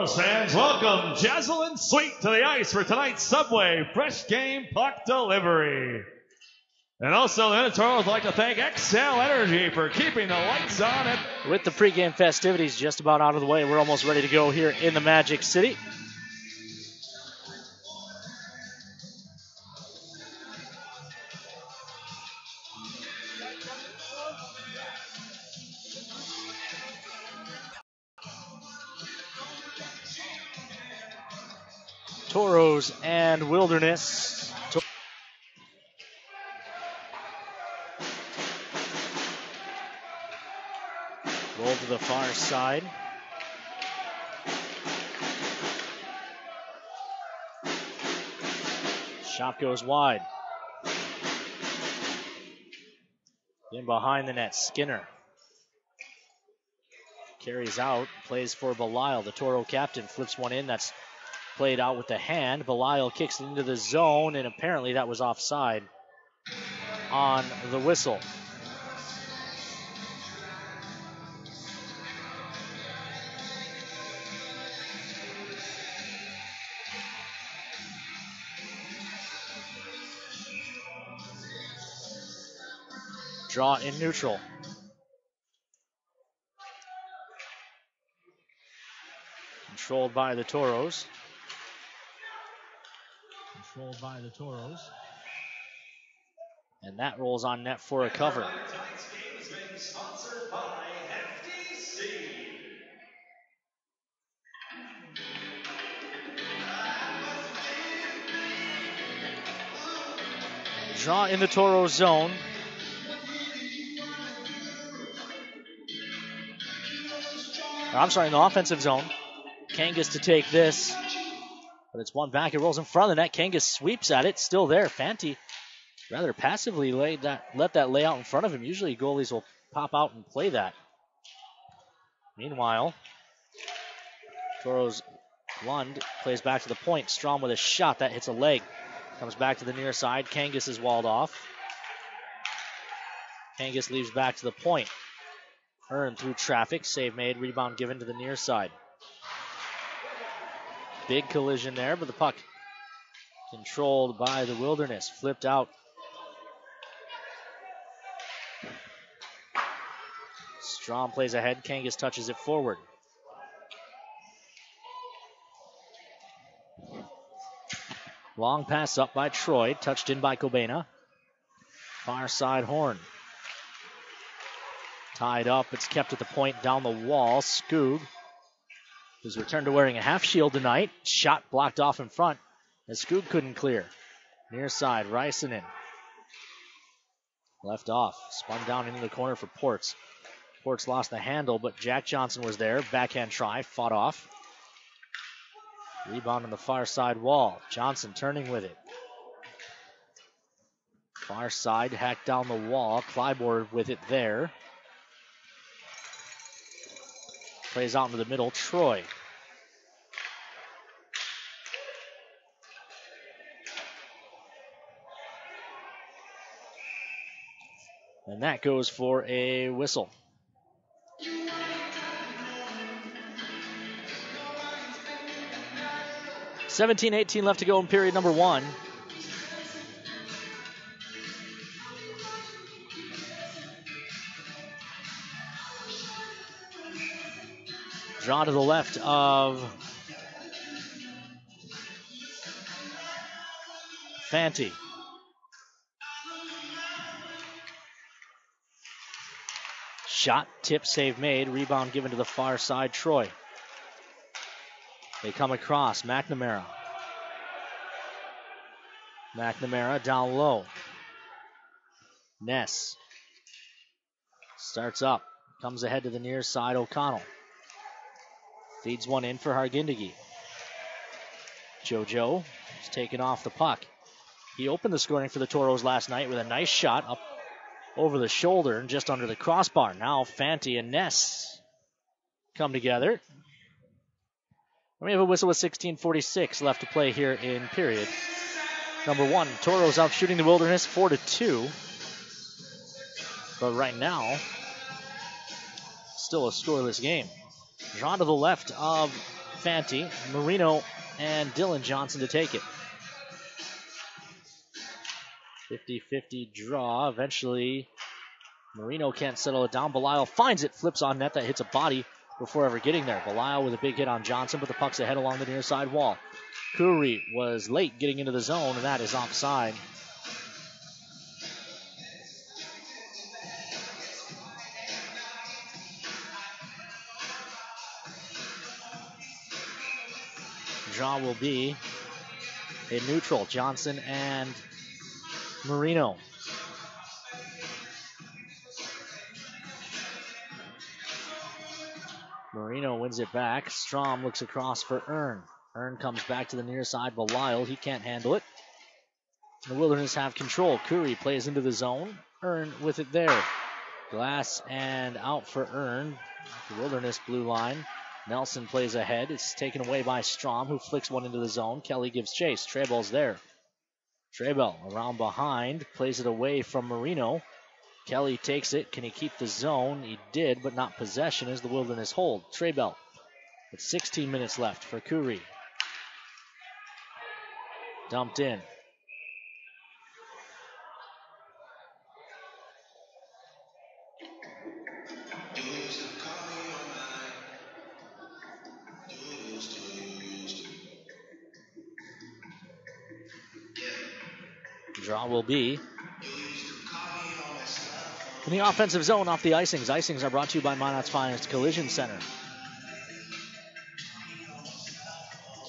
Minotauros fans, welcome Jazzlin Sweet to the ice for tonight's Subway Fresh Game Puck Delivery. And also, the Minotauros would like to thank XL Energy for keeping the lights on. With the pregame festivities just about out of the way, we're almost ready to go here in the Magic City. Toros and Wilderness. Roll to the far side. Shot goes wide. In behind the net, Skinner. Carries out, plays for Belisle. The Toro captain flips one in. That's played out with the hand. Belisle kicks it into the zone, and apparently that was offside on the whistle. Draw in neutral. Controlled by the Toros. And that rolls on net for a cover. Draw in the Toro zone. I'm sorry, in the offensive zone. Kangas to take this. But it's one back. It rolls in front of the net. Kangas sweeps at it. Still there. Fanti rather passively let that lay out in front of him. Usually goalies will pop out and play that. Meanwhile, Toros Lund plays back to the point. Strom with a shot. That hits a leg. Comes back to the near side. Kangas is walled off. Kangas leaves back to the point. Earned through traffic. Save made. Rebound given to the near side. Big collision there, but the puck controlled by the Wilderness. Flipped out. Strom plays ahead. Kangas touches it forward. Long pass up by Troy. Touched in by Kobena. Far side Horn. Tied up. It's kept at the point down the wall. Skoog who's returned to wearing a half shield tonight. Shot blocked off in front as Skoog couldn't clear. Near side, Rysanen. Left off. Spun down into the corner for Ports. Ports lost the handle, but Jack Johnson was there. Backhand try, fought off. Rebound on the far side wall. Johnson turning with it. Far side, hacked down the wall. Clybourne with it there. Plays out into the middle. Troy. And that goes for a whistle. $17-18 left to go in period number one. Draw to the left of Fanti. Shot, tip, save made. Rebound given to the far side, Troy. They come across. McNamara. McNamara down low. Ness. Starts up. Comes ahead to the near side, O'Connell. Feeds one in for Hargindegi. JoJo is taken off the puck. He opened the scoring for the Toros last night with a nice shot up over the shoulder and just under the crossbar. Now Fanti and Ness come together. We have a whistle with 16:46 left to play here in period number one. Toros out shooting the Wilderness 4-2. But right now, still a scoreless game. Drawn to the left of Fanti, Marino, and Dylan Johnson to take it. 50-50 draw. Eventually, Marino can't settle it down. Belial finds it, flips on net. That hits a body before ever getting there. Belial with a big hit on Johnson, but the puck's ahead along the near side wall. Kuri was late getting into the zone, and that is offside. Draw will be in neutral. Johnson and Marino. Marino wins it back. Strom looks across for Earn. Earn comes back to the near side. Belial, he can't handle it. The Wilderness have control. Kuri plays into the zone. Earn with it there. Glass and out for Earn. The Wilderness blue line. Nelson plays ahead. It's taken away by Strom, who flicks one into the zone. Kelly gives chase. Trebell's there. Trebell around behind. Plays it away from Marino. Kelly takes it. Can he keep the zone? He did, but not possession as the Wilderness hold. Trebell. With 16 minutes left for Kuri. Dumped in. Draw will be in the offensive zone off the icings. Icings are brought to you by Minot's Finest Collision Center.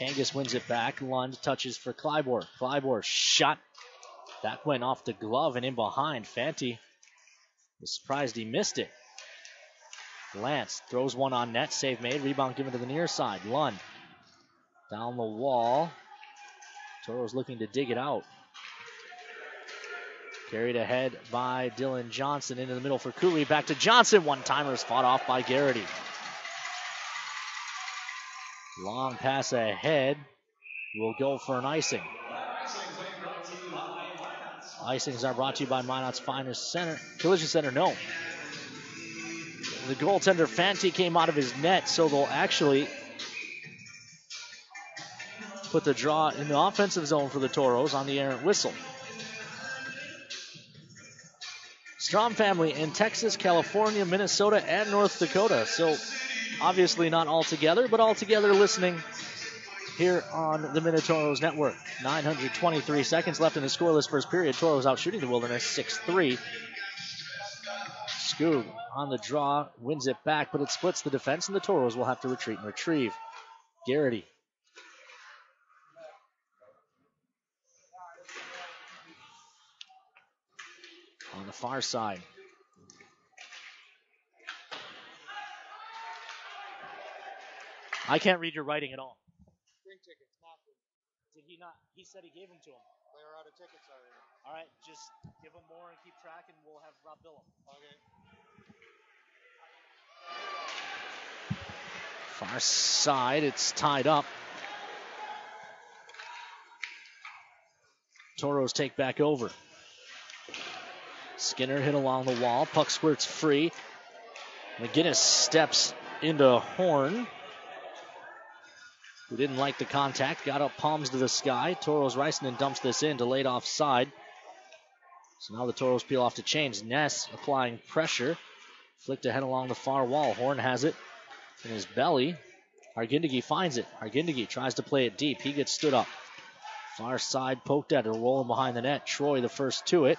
Kangas wins it back. Lund touches for Clybourne. Clybourne shot. That went off the glove and in behind. Fanti was surprised he missed it. Lance throws one on net. Save made. Rebound given to the near side. Lund down the wall. Toro's looking to dig it out. Carried ahead by Dylan Johnson into the middle for Kuri. Back to Johnson. One-timers fought off by Garrity. Long pass ahead. Will go for an icing. Icings are brought to you by Minot's Finest Center. Collision Center, no. The goaltender Fanti came out of his net, so they'll actually put the draw in the offensive zone for the Toros on the errant whistle. Strom family in Texas, California, Minnesota, and North Dakota. So obviously not all together, but all together listening here on the Minotauros Network. 923 seconds left in the scoreless first period. Toros out shooting the Wilderness 6-3. Skoog on the draw, wins it back, but it splits the defense, and the Toros will have to retreat and retrieve. Garrity. On the far side. I can't read your writing at all. Drink tickets, not food. Did he not? He said he gave them to him. They are out of tickets already. All right, just give him more and keep track, and we'll have Rob bill him. Okay. Far side, it's tied up. Toros take back over. Skinner hit along the wall. Puck squirts free. McGinnis steps into Horn, who didn't like the contact. Got up palms to the sky. Toros racing and dumps this in, delayed offside. So now the Toros peel off to change. Ness applying pressure. Flicked ahead along the far wall. Horn has it in his belly. Argindegi finds it. Argindegi tries to play it deep. He gets stood up. Far side poked at it, rolling behind the net. Troy the first to it.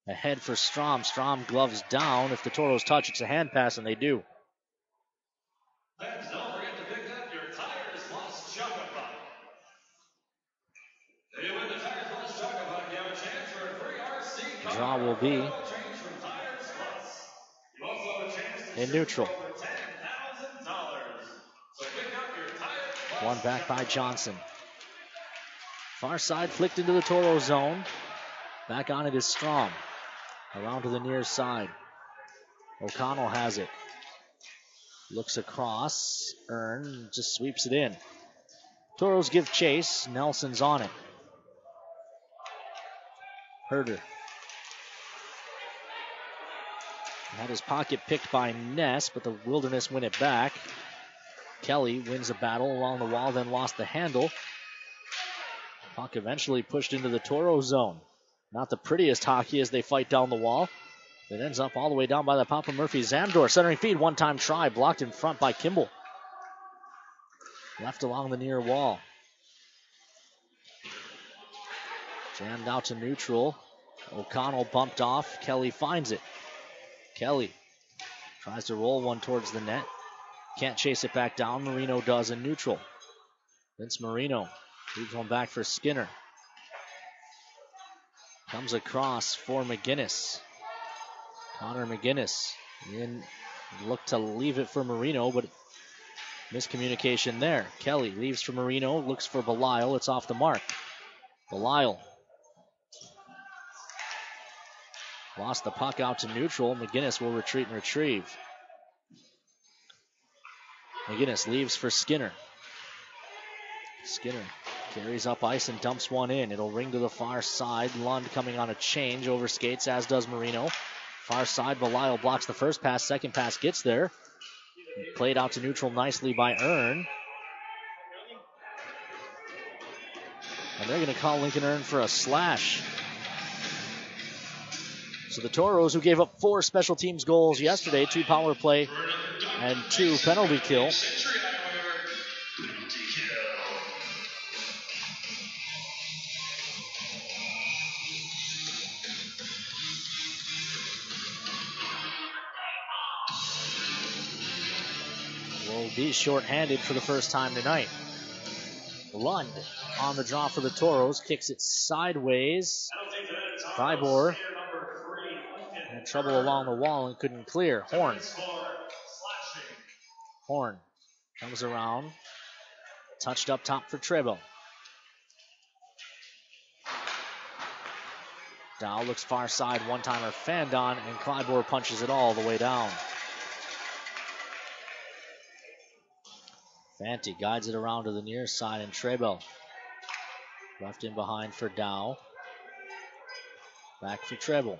Ahead for Strom. Strom gloves down. If the Toros touch, it's a hand pass, and they do. And don't forget to pick up your Tires Plus Chocolate Buck. If you win the Tires Plus Chocolate Buck, you have a chance for a free RC car. Draw will be Change from Tires Plus. You also have a chance to in neutral. over $10,000. So pick up your Tires Plus. One back by Johnson. Far side flicked into the Toro zone. Back on it is Strom. Around to the near side. O'Connell has it. Looks across. Earn just sweeps it in. Toros give chase. Nelson's on it. Herder. Had his pocket picked by Ness, but the Wilderness win it back. Kelly wins a battle along the wall, then lost the handle. Puck eventually pushed into the Toro zone. Not the prettiest hockey as they fight down the wall. It ends up all the way down by the Papa Murphy. Zamdor centering feed, one-time try, blocked in front by Kimball. Left along the near wall. Jammed out to neutral. O'Connell bumped off. Kelly finds it. Kelly tries to roll one towards the net. Can't chase it back down. Marino does in neutral. Vince Marino leaves one back for Skinner. Comes across for McGinnis. Connor McGinnis looked to leave it for Marino, but miscommunication there. Kelly leaves for Marino, looks for Belisle. It's off the mark. Belisle lost the puck out to neutral. McGinnis will retreat and retrieve. McGinnis leaves for Skinner. Skinner carries up ice and dumps one in. It'll ring to the far side. Lund coming on a change, over skates, as does Marino. Far side, Belisle blocks the first pass. Second pass gets there. Played out to neutral nicely by Earn. And they're going to call Lincoln Earn for a slash. So the Toros, who gave up 4 special teams goals yesterday, 2 power play and 2 penalty kill, will be shorthanded for the first time tonight. Lund on the draw for the Toros, kicks it sideways. Tribor had trouble along the wall and couldn't clear. Horn comes around, touched up top for Treble. Dow looks far side, one-timer fanned on, and Clybourne punches it all the way down. Fanti guides it around to the near side, and Treble left in behind for Dow. Back for Treble.